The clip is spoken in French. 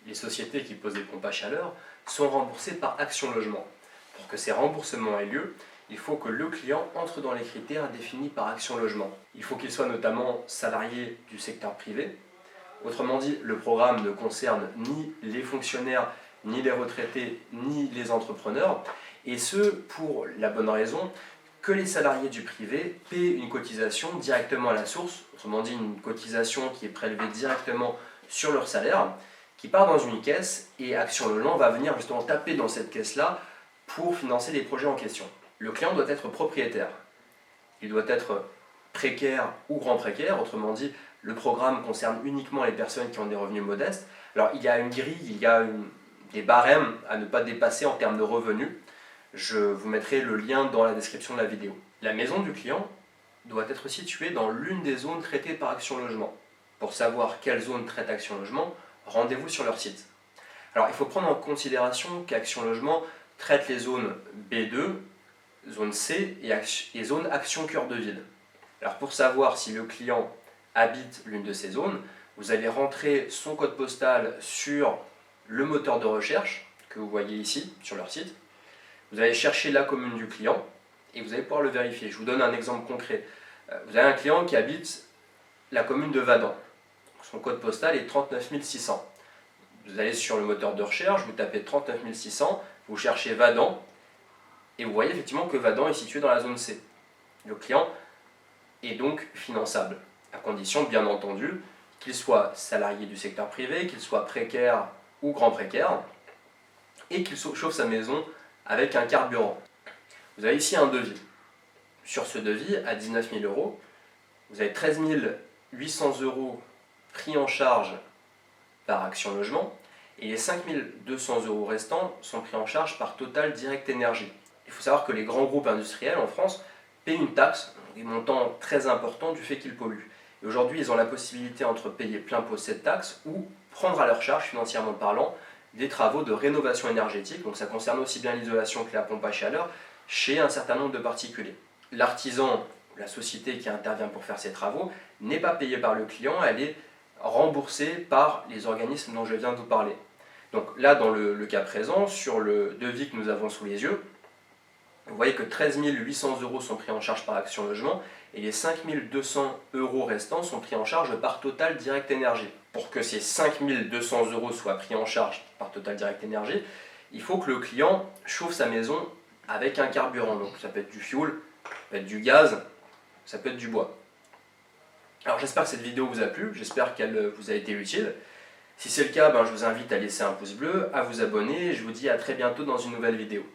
les sociétés qui posent des pompes à chaleur sont remboursées par Action Logement. Pour que ces remboursements aient lieu, il faut que le client entre dans les critères définis par Action Logement. Il faut qu'il soit notamment salarié du secteur privé. Autrement dit, le programme ne concerne ni les fonctionnaires, ni les retraités, ni les entrepreneurs, et ce, pour la bonne raison que les salariés du privé paient une cotisation directement à la source, autrement dit une cotisation qui est prélevée directement sur leur salaire, qui part dans une caisse, et Action Logement va venir justement taper dans cette caisse-là pour financer les projets en question. Le client doit être propriétaire, il doit être précaire ou grand précaire, autrement dit, le programme concerne uniquement les personnes qui ont des revenus modestes. Alors il y a une grille, il y a des barèmes à ne pas dépasser en termes de revenus. Je vous mettrai le lien dans la description de la vidéo. La maison du client doit être située dans l'une des zones traitées par Action Logement. Pour savoir quelle zone traite Action Logement, rendez-vous sur leur site. Alors il faut prendre en considération qu'Action Logement traite les zones B2, zone C et zone Action Cœur de Ville. Alors pour savoir si le client habite l'une de ces zones, vous allez rentrer son code postal sur le moteur de recherche que vous voyez ici sur leur site. Vous allez chercher la commune du client et vous allez pouvoir le vérifier. Je vous donne un exemple concret. Vous avez un client qui habite la commune de Vadans. Son code postal est 39 600. Vous allez sur le moteur de recherche, vous tapez 39 600, vous cherchez Vadans et vous voyez effectivement que Vadans est situé dans la zone C. Le client est donc finançable, à condition bien entendu qu'il soit salarié du secteur privé, qu'il soit précaire ou grand précaire et qu'il chauffe sa maison avec un carburant. Vous avez ici un devis. Sur ce devis, à 19 000 €, vous avez 13 800 € pris en charge par Action Logement et les 5 200 € restants sont pris en charge par Total Direct Énergie. Il faut savoir que les grands groupes industriels en France paient une taxe, des montants très importants du fait qu'ils polluent. Et aujourd'hui, ils ont la possibilité entre payer plein pot cette taxe ou prendre à leur charge, financièrement parlant, des travaux de rénovation énergétique, donc ça concerne aussi bien l'isolation que la pompe à chaleur, chez un certain nombre de particuliers. L'artisan, la société qui intervient pour faire ces travaux, n'est pas payée par le client, elle est remboursée par les organismes dont je viens de vous parler. Donc là, dans le cas présent, sur le devis que nous avons sous les yeux, vous voyez que 13 800 € sont pris en charge par Action Logement et les 5 200 € restants sont pris en charge par Total Direct Énergie. Pour que ces 5 200 € soient pris en charge par Total Direct Énergie, il faut que le client chauffe sa maison avec un carburant. Donc ça peut être du fioul, ça peut être du gaz, ça peut être du bois. Alors j'espère que cette vidéo vous a plu, j'espère qu'elle vous a été utile. Si c'est le cas, je vous invite à laisser un pouce bleu, à vous abonner et je vous dis à très bientôt dans une nouvelle vidéo.